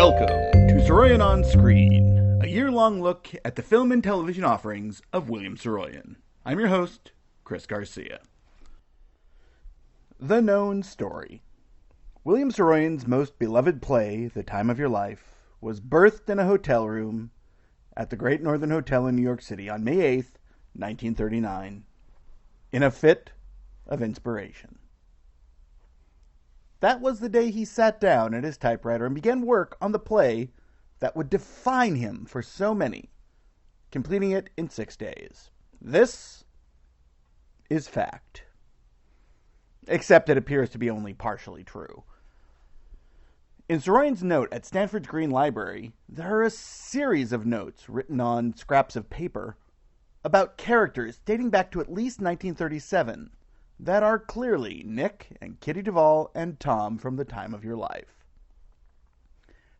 Welcome to Saroyan on Screen, a year-long look at the film and television offerings of William Saroyan. I'm your host, Chris Garcia. The Known Story. William Saroyan's most beloved play, The Time of Your Life, was birthed in a hotel room at the Great Northern Hotel in New York City on May 8th, 1939, in a fit of inspiration. That was the day he sat down at his typewriter and began work on the play that would define him for so many, completing it in 6 days. This is fact. Except it appears to be only partially true. In Saroyan's note at Stanford's Green Library, there are a series of notes written on scraps of paper about characters dating back to at least 1937 that are clearly Nick and Kitty Duvall and Tom from The Time of Your Life.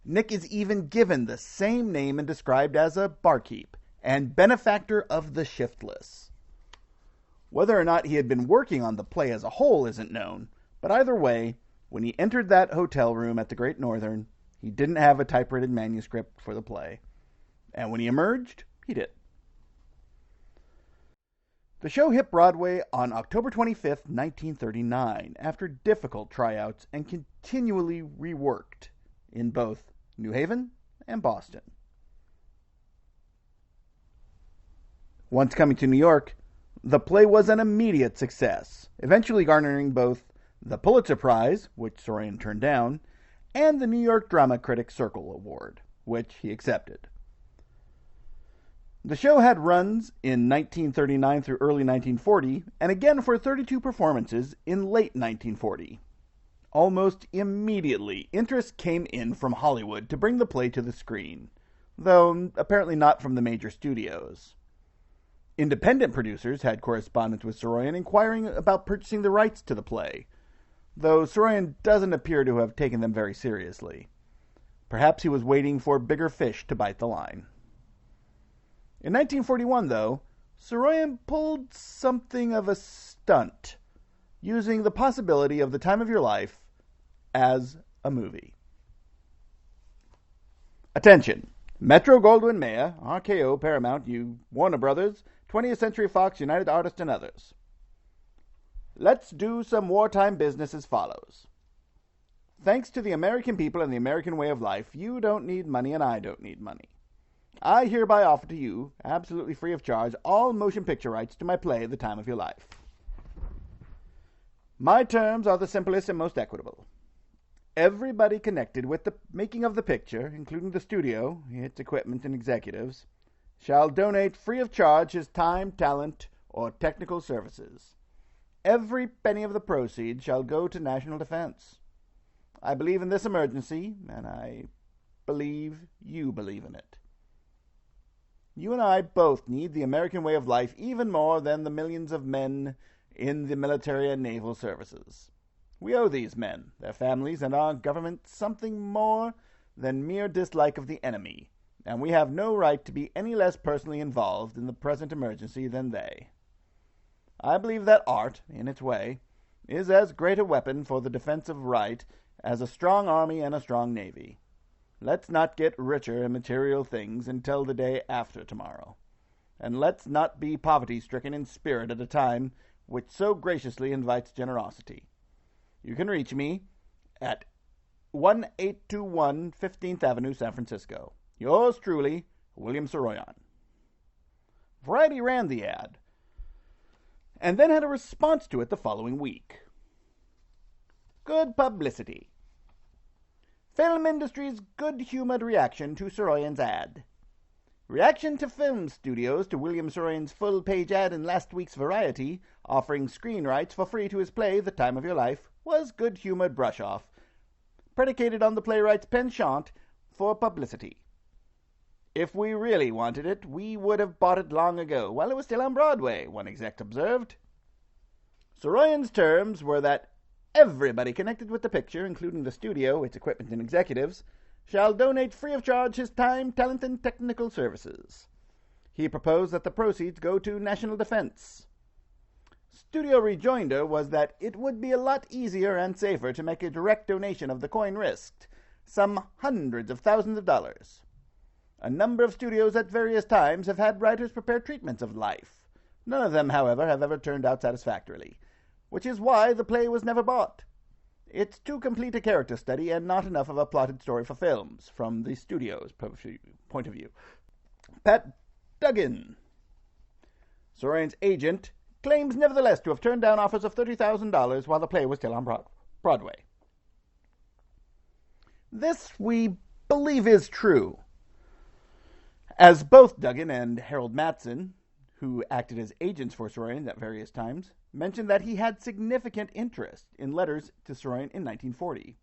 Nick is even given the same name and described as a barkeep and benefactor of the shiftless. Whether or not he had been working on the play as a whole isn't known, but either way, when he entered that hotel room at the Great Northern, he didn't have a typewritten manuscript for the play. And when he emerged, he did. The show hit Broadway on October 25th, 1939, after difficult tryouts and continually reworked in both New Haven and Boston. Once coming to New York, the play was an immediate success, eventually garnering both the Pulitzer Prize, which Saroyan turned down, and the New York Drama Critics Circle Award, which he accepted. The show had runs in 1939 through early 1940, and again for 32 performances in late 1940. Almost immediately, interest came in from Hollywood to bring the play to the screen, though apparently not from the major studios. Independent producers had correspondence with Saroyan inquiring about purchasing the rights to the play, though Saroyan doesn't appear to have taken them very seriously. Perhaps he was waiting for bigger fish to bite the line. In 1941, though, Saroyan pulled something of a stunt, using the possibility of The Time of Your Life as a movie. Attention! Metro-Goldwyn-Mayer, RKO, Paramount, Warner Brothers, 20th Century Fox, United Artists, and others. Let's do some wartime business as follows. Thanks to the American people and the American way of life, you don't need money and I don't need money. I hereby offer to you, absolutely free of charge, all motion picture rights to my play, The Time of Your Life. My terms are the simplest and most equitable. Everybody connected with the making of the picture, including the studio, its equipment, and executives, shall donate free of charge his time, talent, or technical services. Every penny of the proceeds shall go to national defense. I believe in this emergency, and I believe you believe in it. You and I both need the American way of life even more than the millions of men in the military and naval services. We owe these men, their families, and our government something more than mere dislike of the enemy, and we have no right to be any less personally involved in the present emergency than they. I believe that art, in its way, is as great a weapon for the defense of right as a strong army and a strong navy. Let's not get richer in material things until the day after tomorrow. And let's not be poverty-stricken in spirit at a time which so graciously invites generosity. You can reach me at 1821 15th Avenue, San Francisco. Yours truly, William Saroyan. Variety ran the ad, and then had a response to it the following week. Good publicity. Film industry's good-humored reaction to Saroyan's ad. Reaction to film studios to William Saroyan's full-page ad in last week's Variety, offering screen rights for free to his play, The Time of Your Life, was good-humored brush-off, predicated on the playwright's penchant for publicity. If we really wanted it, we would have bought it long ago, while it was still on Broadway, one exec observed. Saroyan's terms were that everybody connected with the picture, including the studio, its equipment, and executives, shall donate free of charge his time, talent, and technical services. He proposed that the proceeds go to national defense. Studio rejoinder was that it would be a lot easier and safer to make a direct donation of the coin risked, some hundreds of thousands of dollars. A number of studios at various times have had writers prepare treatments of life. None of them, however, have ever turned out satisfactorily, which is why the play was never bought. It's too complete a character study and not enough of a plotted story for films, from the studio's point of view. Pat Duggan, Saroyan's agent, claims nevertheless to have turned down offers of $30,000 while the play was still on Broadway. This, we believe, is true, as both Duggan and Harold Matson, who acted as agents for Saroyan at various times, mentioned that he had significant interest in letters to Saroyan in 1940.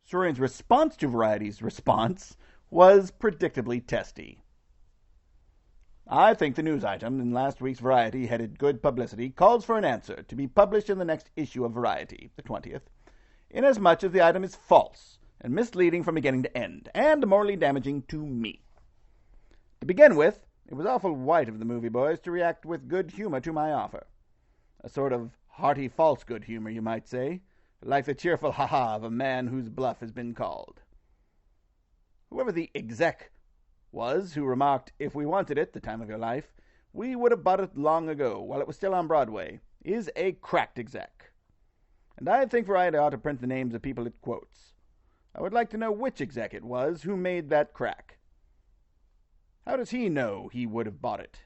Saroyan's response to Variety's response was predictably testy. I think the news item in last week's Variety, headed Good Publicity, calls for an answer to be published in the next issue of Variety, the 20th, inasmuch as the item is false and misleading from beginning to end, and morally damaging to me. To begin with, it was awful white of the movie boys to react with good humor to my offer. A sort of hearty false good humor, you might say, like the cheerful ha-ha of a man whose bluff has been called. Whoever the exec was who remarked, "If we wanted it, the time of your life, we would have bought it long ago, while it was still on Broadway," is a cracked exec. And I think Variety ought to print the names of people it quotes. I would like to know which exec it was who made that crack. How does he know he would have bought it?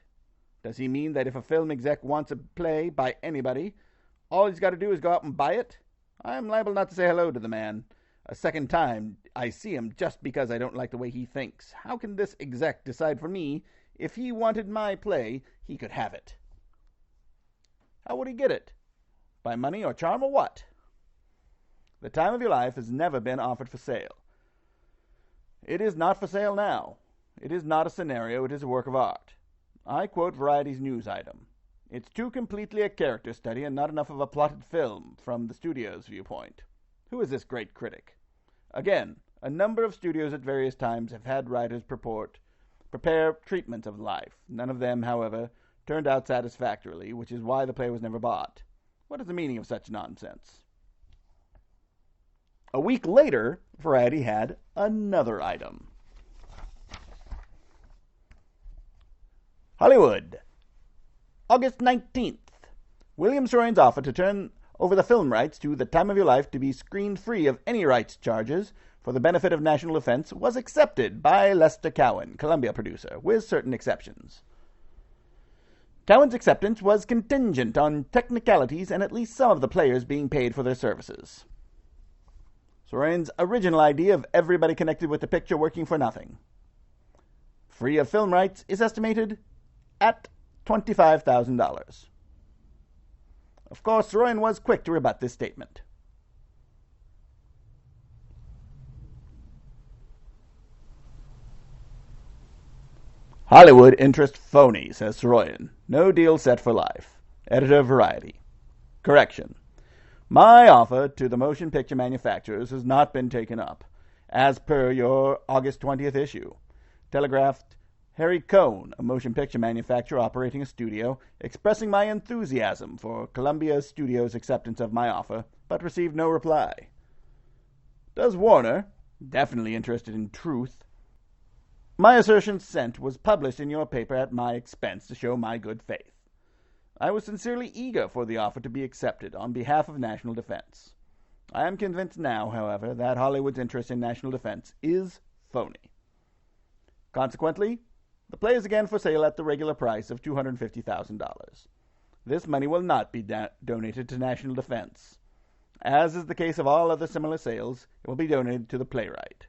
Does he mean that if a film exec wants a play by anybody, all he's got to do is go out and buy it? I'm liable not to say hello to the man a second time I see him just because I don't like the way he thinks. How can this exec decide for me if he wanted my play, he could have it? How would he get it? By money or charm or what? The Time of Your Life has never been offered for sale. It is not for sale now. It is not a scenario, it is a work of art. I quote Variety's news item. It's too completely a character study and not enough of a plotted film from the studio's viewpoint. Who is this great critic? Again, a number of studios at various times have had writers prepare treatments of life. None of them, however, turned out satisfactorily, which is why the play was never bought. What is the meaning of such nonsense? A week later, Variety had another item. Hollywood, August 19th. William Saroyan's offer to turn over the film rights to The Time of Your Life to be screened free of any rights charges for the benefit of national defense was accepted by Lester Cowan, Columbia producer, with certain exceptions. Cowan's acceptance was contingent on technicalities and at least some of the players being paid for their services. Saroyan's original idea of everybody connected with the picture working for nothing, free of film rights, is estimated at $25,000. Of course, Saroyan was quick to rebut this statement. Hollywood interest phony, says Saroyan. No deal set for life. Editor, Variety. Correction. My offer to the motion picture manufacturers has not been taken up, as per your August 20th issue. Telegraphed Harry Cohn, a motion picture manufacturer operating a studio, expressing my enthusiasm for Columbia Studios' acceptance of my offer, but received no reply. Does Warner, definitely interested in truth. My assertion sent was published in your paper at my expense to show my good faith. I was sincerely eager for the offer to be accepted on behalf of national defense. I am convinced now, however, that Hollywood's interest in national defense is phony. Consequently, the play is again for sale at the regular price of $250,000. This money will not be donated to national defense. As is the case of all other similar sales, it will be donated to the playwright.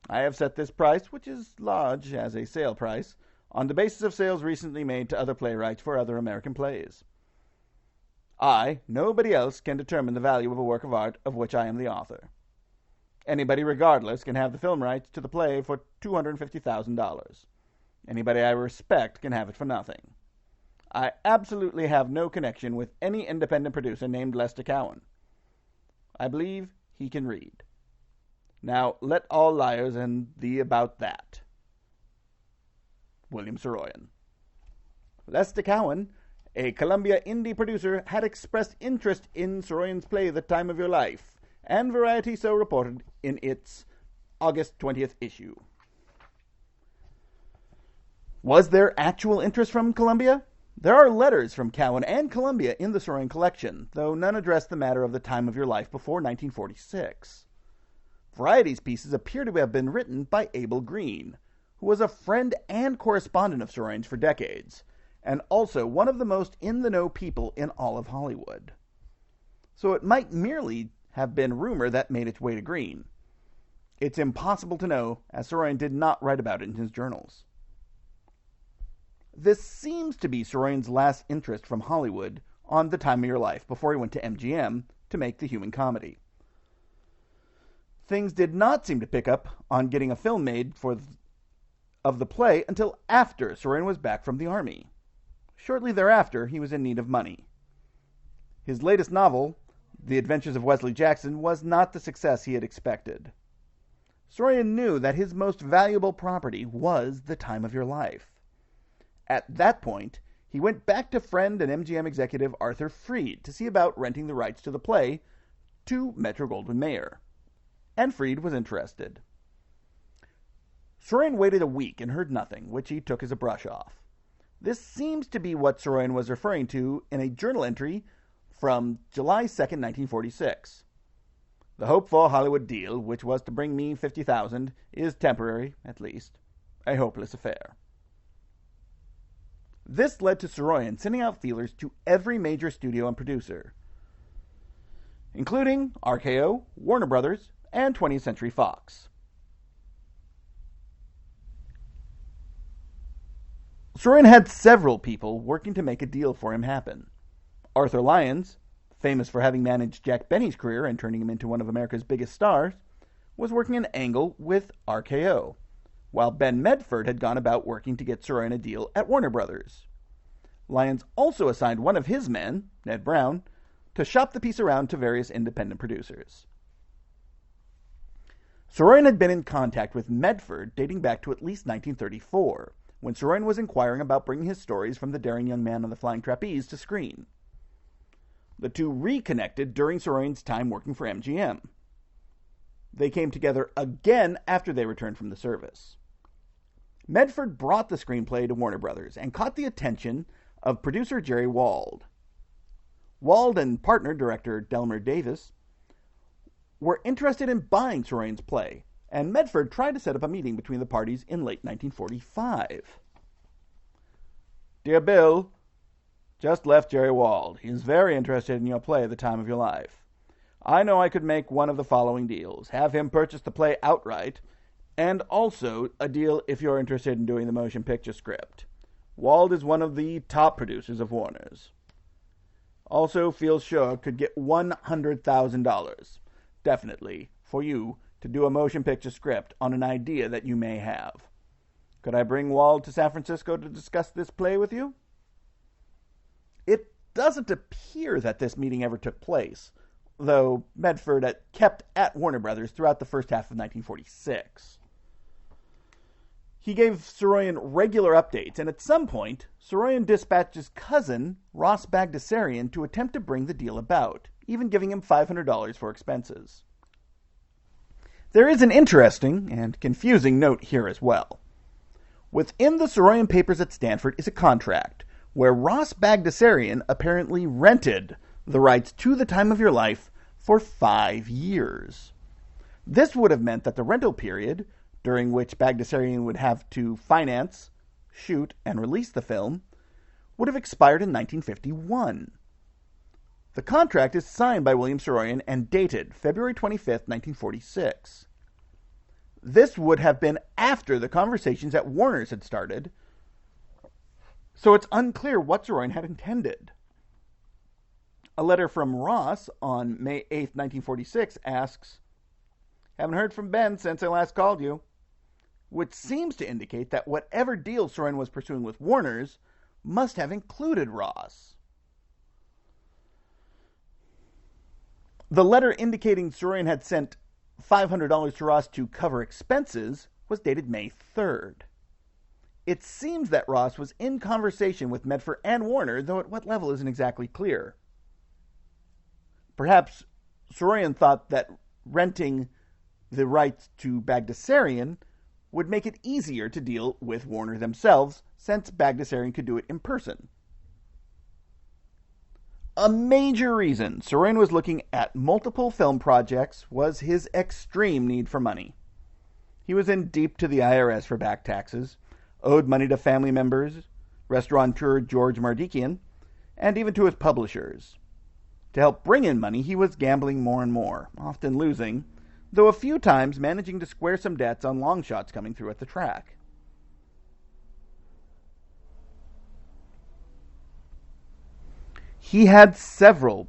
I have set this price, which is large as a sale price, on the basis of sales recently made to other playwrights for other American plays. I, nobody else, can determine the value of a work of art of which I am the author. Anybody regardless can have the film rights to the play for $250,000. Anybody I respect can have it for nothing. I absolutely have no connection with any independent producer named Lester Cowan. I believe he can read. Now let all liars and thee about that. William Saroyan. Lester Cowan, a Columbia indie producer, had expressed interest in Saroyan's play The Time of Your Life, and Variety so reported in its August 20th issue. Was there actual interest from Columbia? There are letters from Cowan and Columbia in the Saroyan collection, though none address the matter of the time of your life before 1946. Variety's pieces appear to have been written by Abel Green, who was a friend and correspondent of Saroyan's for decades, and also one of the most in-the-know people in all of Hollywood. So it might merely have been rumor that made its way to Green. It's impossible to know, as Saroyan did not write about it in his journals. This seems to be Saroyan's last interest from Hollywood on The Time of Your Life before he went to MGM to make The Human Comedy. Things did not seem to pick up on getting a film made of the play until after Saroyan was back from the army. Shortly thereafter, he was in need of money. His latest novel, The Adventures of Wesley Jackson, was not the success he had expected. Saroyan knew that his most valuable property was The Time of Your Life. At that point, he went back to friend and MGM executive Arthur Freed to see about renting the rights to the play to Metro-Goldwyn-Mayer. And Freed was interested. Saroyan waited a week and heard nothing, which he took as a brush off. This seems to be what Saroyan was referring to in a journal entry from July 2nd, 1946. The hoped-for Hollywood deal, which was to bring me $50,000, is temporary, at least. A hopeless affair. This led to Saroyan sending out feelers to every major studio and producer, including RKO, Warner Brothers, and 20th Century Fox. Saroyan had several people working to make a deal for him happen. Arthur Lyons, famous for having managed Jack Benny's career and turning him into one of America's biggest stars, was working an angle with RKO, while Ben Medford had gone about working to get Saroyan a deal at Warner Brothers. Lyons also assigned one of his men, Ned Brown, to shop the piece around to various independent producers. Saroyan had been in contact with Medford dating back to at least 1934, when Saroyan was inquiring about bringing his stories from The Daring Young Man on the Flying Trapeze to screen. The two reconnected during Saroyan's time working for MGM. They came together again after they returned from the service. Medford brought the screenplay to Warner Brothers and caught the attention of producer Jerry Wald. Wald and partner director Delmer Davis were interested in buying Saroyan's play, and Medford tried to set up a meeting between the parties in late 1945. Dear Bill, just left Jerry Wald. He is very interested in your play, The Time of Your Life. I know I could make one of the following deals. Have him purchase the play outright, and also a deal if you're interested in doing the motion picture script. Wald is one of the top producers of Warner's. Also feels sure could get $100,000, definitely, for you to do a motion picture script on an idea that you may have. Could I bring Wald to San Francisco to discuss this play with you? It doesn't appear that this meeting ever took place, though Medford kept at Warner Brothers throughout the first half of 1946. He gave Saroyan regular updates, and at some point, Saroyan dispatched his cousin, Ross Bagdasarian, to attempt to bring the deal about, even giving him $500 for expenses. There is an interesting and confusing note here as well. Within the Saroyan papers at Stanford is a contract where Ross Bagdasarian apparently rented the rights to The Time of Your Life for 5 years. This would have meant that the rental period, during which Bagdasarian would have to finance, shoot, and release the film, would have expired in 1951. The contract is signed by William Saroyan and dated February 25th, 1946. This would have been after the conversations at Warner's had started, so it's unclear what Saroyan had intended. A letter from Ross on May 8th, 1946 asks, "Haven't heard from Ben since I last called you," which seems to indicate that whatever deal Saroyan was pursuing with Warner's must have included Ross. The letter indicating Saroyan had sent $500 to Ross to cover expenses was dated May 3rd. It seems that Ross was in conversation with Medford and Warner, though at what level isn't exactly clear. Perhaps Saroyan thought that renting the rights to Bagdasarian would make it easier to deal with Warner themselves, since Bagdasarian could do it in person. A major reason Saroyan was looking at multiple film projects was his extreme need for money. He was in deep to the IRS for back taxes, owed money to family members, restaurateur George Mardikian, and even to his publishers. To help bring in money, he was gambling more and more, often losing, though a few times managing to square some debts on long shots coming through at the track. He had several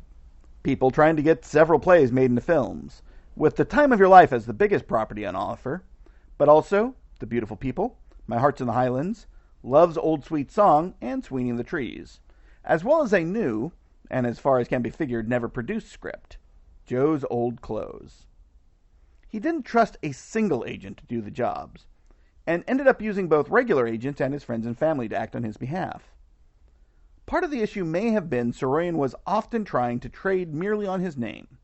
people trying to get several plays made into films, with The Time of Your Life as the biggest property on offer, but also The Beautiful People, My Heart's in the Highlands, Love's Old Sweet Song, and Sweeney and the Trees, as well as a new, and as far as can be figured, never produced script, Joe's Old Clothes. He didn't trust a single agent to do the jobs, and ended up using both regular agents and his friends and family to act on his behalf. Part of the issue may have been Saroyan was often trying to trade merely on his name.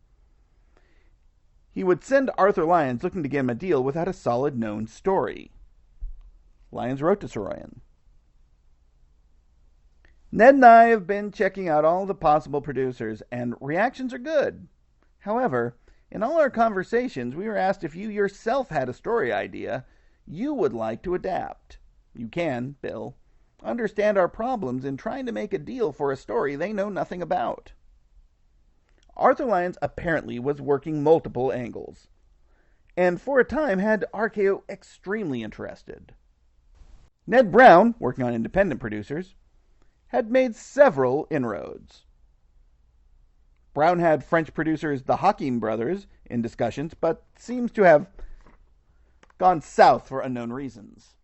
He would send Arthur Lyons looking to get him a deal without a solid known story. Lyons wrote to Saroyan, "Ned and I have been checking out all the possible producers, and reactions are good. However, in all our conversations, we were asked if you yourself had a story idea you would like to adapt. You can, Bill, understand our problems in trying to make a deal for a story they know nothing about." Arthur Lyons apparently was working multiple angles, and for a time had RKO extremely interested. Ned Brown, working on independent producers, had made several inroads. Brown had French producers the Hakim brothers in discussions, but seems to have gone south for unknown reasons.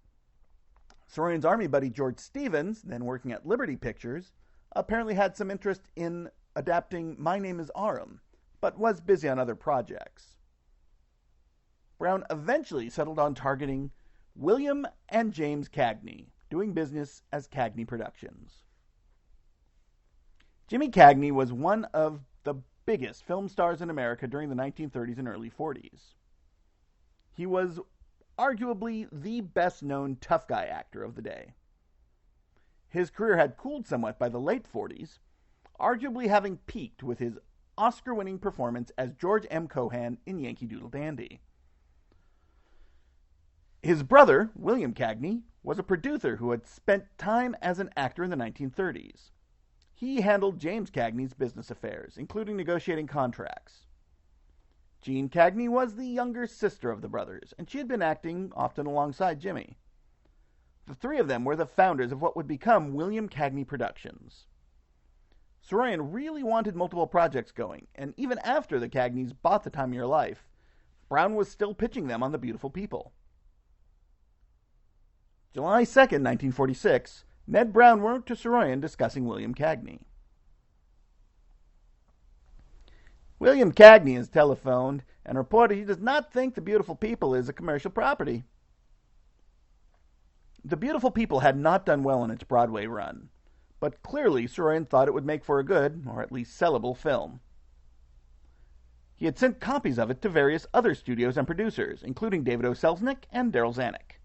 Saroyan's army buddy George Stevens, then working at Liberty Pictures, apparently had some interest in adapting My Name is Aram, but was busy on other projects. Brown eventually settled on targeting William and James Cagney, doing business as Cagney Productions. Jimmy Cagney was one of the biggest film stars in America during the 1930s and early 40s. He was arguably the best-known tough guy actor of the day. His career had cooled somewhat by the late 40s, arguably having peaked with his Oscar-winning performance as George M. Cohan in Yankee Doodle Dandy. His brother, William Cagney, was a producer who had spent time as an actor in the 1930s. He handled James Cagney's business affairs, including negotiating contracts. Jean Cagney was the younger sister of the brothers, and she had been acting often alongside Jimmy. The three of them were the founders of what would become William Cagney Productions. Saroyan really wanted multiple projects going, and even after the Cagneys bought The Time of Your Life, Brown was still pitching them on The Beautiful People. July 2nd, 1946, Ned Brown wrote to Saroyan discussing William Cagney. William Cagney has telephoned and reported he does not think The Beautiful People is a commercial property. The Beautiful People had not done well in its Broadway run, but clearly Saroyan thought it would make for a good, or at least sellable, film. He had sent copies of it to various other studios and producers, including David O. Selznick and Darryl Zanuck.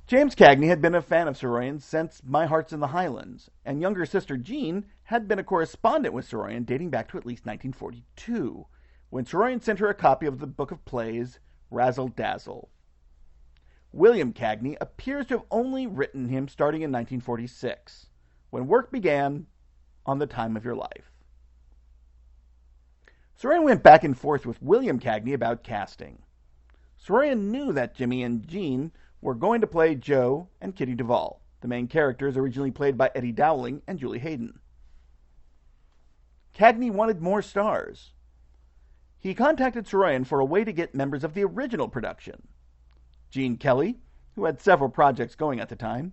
James Cagney had been a fan of Saroyan since My Heart's in the Highlands, and younger sister Jean had been a correspondent with Saroyan dating back to at least 1942, when Saroyan sent her a copy of the book of plays Razzle Dazzle. William Cagney appears to have only written him starting in 1946, when work began on The Time of Your Life. Saroyan went back and forth with William Cagney about casting. Saroyan knew that Jimmy and Jean were going to play Joe and Kitty Duvall, the main characters originally played by Eddie Dowling and Julie Hayden. Cagney wanted more stars. He contacted Saroyan for a way to get members of the original production. Gene Kelly, who had several projects going at the time,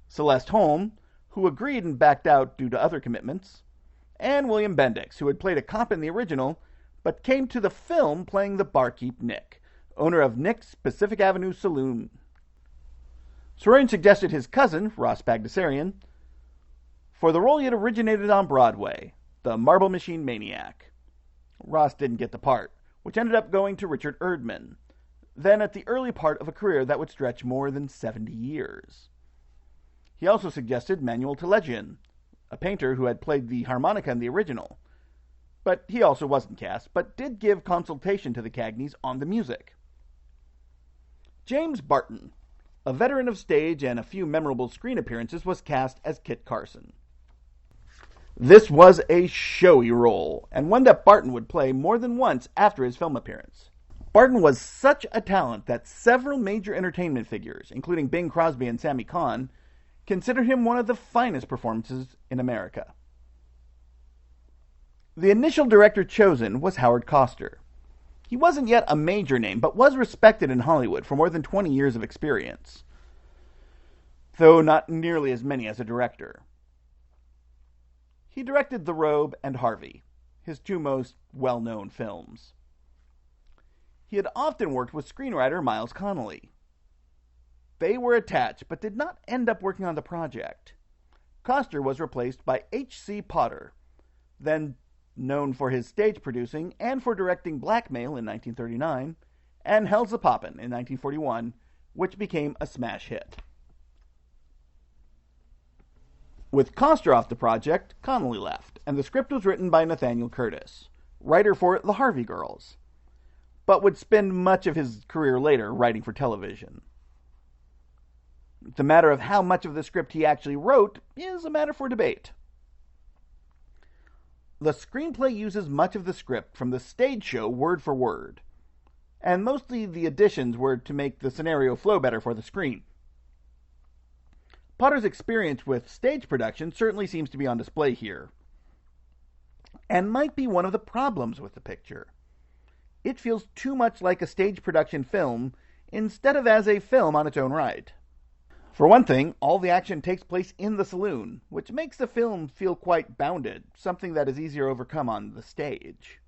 Celeste Holm, who agreed and backed out due to other commitments, and William Bendix, who had played a cop in the original, but came to the film playing the barkeep Nick, owner of Nick's Pacific Avenue Saloon. Saroyan suggested his cousin, Ross Bagdasarian, for the role he had originated on Broadway, the Marble Machine Maniac. Ross didn't get the part, which ended up going to Richard Erdman, then at the early part of a career that would stretch more than 70 years. He also suggested Manuel Telegian, a painter who had played the harmonica in the original, but he also wasn't cast, but did give consultation to the Cagneys on the music. James Barton, a veteran of stage and a few memorable screen appearances, was cast as Kit Carson. This was a showy role, and one that Barton would play more than once after his film appearance. Barton was such a talent that several major entertainment figures, including Bing Crosby and Sammy Cahn, consider him one of the finest performances in America. The initial director chosen was Howard Koster. He wasn't yet a major name, but was respected in Hollywood for more than 20 years of experience, though not nearly as many as a director. He directed The Robe and Harvey, his two most well-known films. He had often worked with screenwriter Miles Connelly. They were attached, but did not end up working on the project. Koster was replaced by H.C. Potter, then known for his stage producing and for directing Blackmail in 1939, and Hellzapoppin' in 1941, which became a smash hit. With Koster off the project, Connelly left, and the script was written by Nathaniel Curtis, writer for The Harvey Girls, but would spend much of his career later writing for television. The matter of how much of the script he actually wrote is a matter for debate. The screenplay uses much of the script from the stage show word for word, and mostly the additions were to make the scenario flow better for the screen. Potter's experience with stage production certainly seems to be on display here, and might be one of the problems with the picture. It feels too much like a stage production film instead of as a film on its own right. For one thing, all the action takes place in the saloon, which makes the film feel quite bounded, something that is easier to overcome on the stage.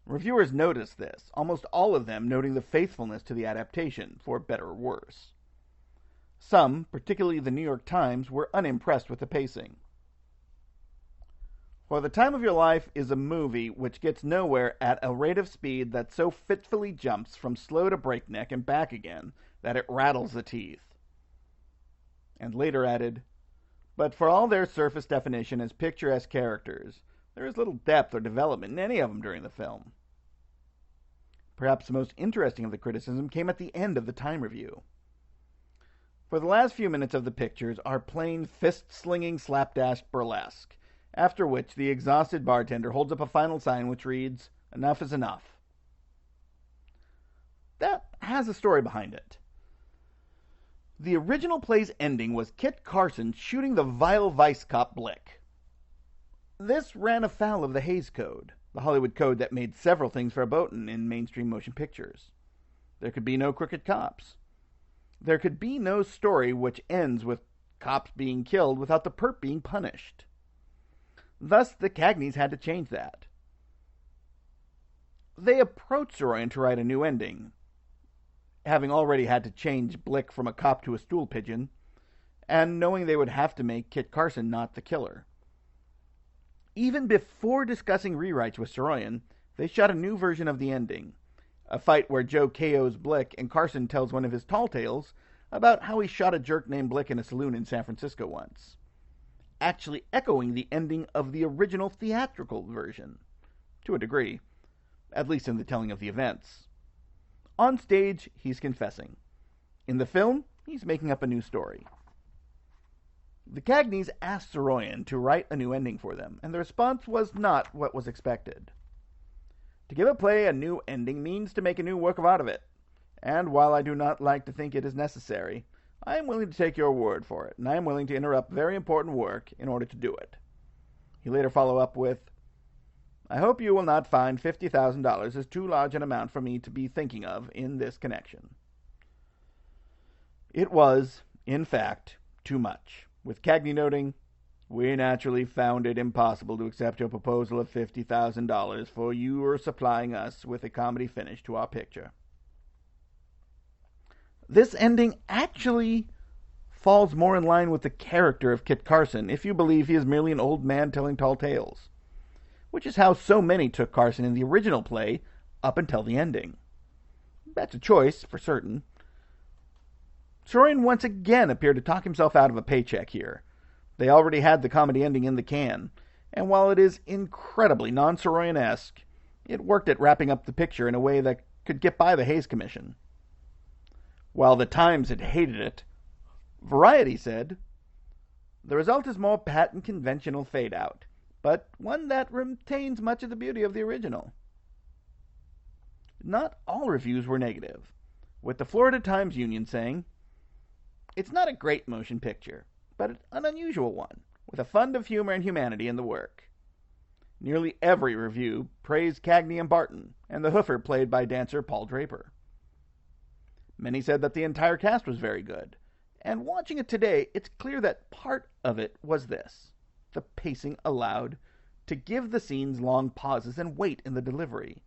Reviewers notice this, almost all of them noting the faithfulness to the adaptation, for better or worse. Some, particularly the New York Times, were unimpressed with the pacing. For the Time of Your Life is a movie which gets nowhere at a rate of speed that so fitfully jumps from slow to breakneck and back again that it rattles the teeth. And later added, but for all their surface definition as picturesque characters, there is little depth or development in any of them during the film. Perhaps the most interesting of the criticism came at the end of the Time review. For the last few minutes of the pictures are plain fist-slinging slapdash burlesque, after which the exhausted bartender holds up a final sign which reads, "Enough is enough." That has a story behind it. The original play's ending was Kit Carson shooting the vile vice cop Blick. This ran afoul of the Hays Code, the Hollywood code that made several things verboten in mainstream motion pictures. There could be no crooked cops. There could be no story which ends with cops being killed without the perp being punished. Thus, the Cagneys had to change that. They approached Saroyan to write a new ending, having already had to change Blick from a cop to a stool pigeon, and knowing they would have to make Kit Carson not the killer. Even before discussing rewrites with Saroyan, they shot a new version of the ending, a fight where Joe KOs Blick and Carson tells one of his tall tales about how he shot a jerk named Blick in a saloon in San Francisco once, actually echoing the ending of the original theatrical version, to a degree, at least in the telling of the events. On stage, he's confessing. In the film, he's making up a new story. The Cagneys asked Saroyan to write a new ending for them, and the response was not what was expected. To give a play a new ending means to make a new work of art of it, and while I do not like to think it is necessary, I am willing to take your word for it, and I am willing to interrupt very important work in order to do it. He later followed up with, I hope you will not find $50,000 as too large an amount for me to be thinking of in this connection. It was, in fact, too much, with Cagney noting, we naturally found it impossible to accept your proposal of $50,000, for you were supplying us with a comedy finish to our picture. This ending actually falls more in line with the character of Kit Carson, if you believe he is merely an old man telling tall tales. which is how so many took Carson in the original play up until the ending. That's a choice, for certain. Saroyan once again appeared to talk himself out of a paycheck here. They already had the comedy ending in the can, and while it is incredibly non-Saroyan-esque, it worked at wrapping up the picture in a way that could get by the Hays Commission. While the Times had hated it, Variety said, "The result is more pat and conventional fade-out, but one that retains much of the beauty of the original." Not all reviews were negative, with the Florida Times-Union saying, "It's not a great motion picture, but an unusual one, with a fund of humor and humanity in the work." Nearly every review praised Cagney and Barton, and the Hoofer played by dancer Paul Draper. Many said that the entire cast was very good, and watching it today, it's clear that part of it was this: the pacing allowed to give the scenes long pauses and weight in the delivery.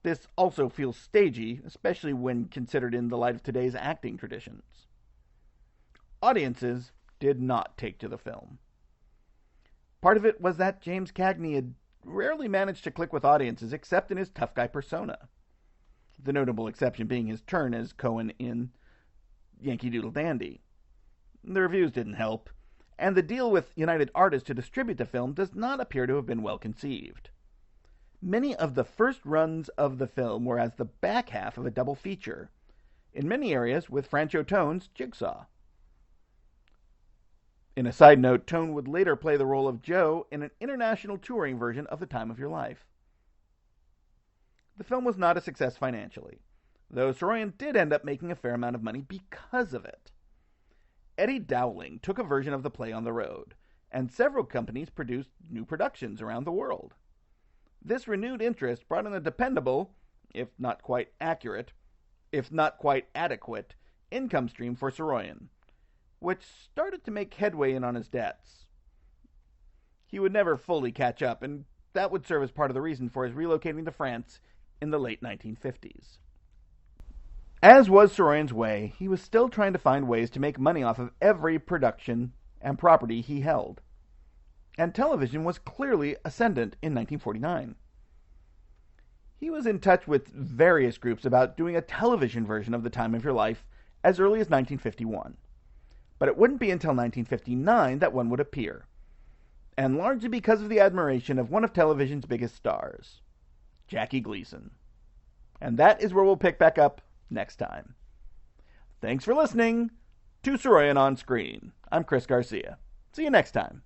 This also feels stagey, especially when considered in the light of today's acting traditions. Audiences did not take to the film. Part of it was that James Cagney had rarely managed to click with audiences except in his tough guy persona, the notable exception being his turn as Cohen in Yankee Doodle Dandy. The reviews didn't help, and the deal with United Artists to distribute the film does not appear to have been well conceived. Many of the first runs of the film were as the back half of a double feature, in many areas with Franchot Tone's Jigsaw. In a side note, Tone would later play the role of Joe in an international touring version of The Time of Your Life. The film was not a success financially, though Saroyan did end up making a fair amount of money because of it. Eddie Dowling took a version of the play on the road, and several companies produced new productions around the world. This renewed interest brought in a dependable, if not quite accurate, if not quite adequate, income stream for Saroyan, which started to make headway in on his debts. He would never fully catch up, and that would serve as part of the reason for his relocating to France in the late 1950s. As was Saroyan's way, he was still trying to find ways to make money off of every production and property he held. And television was clearly ascendant in 1949. He was in touch with various groups about doing a television version of The Time of Your Life as early as 1951. But it wouldn't be until 1959 that one would appear, and largely because of the admiration of one of television's biggest stars, Jackie Gleason. And that is where we'll pick back up next time. Thanks for listening to Saroyan on Screen. I'm Chris Garcia. See you next time.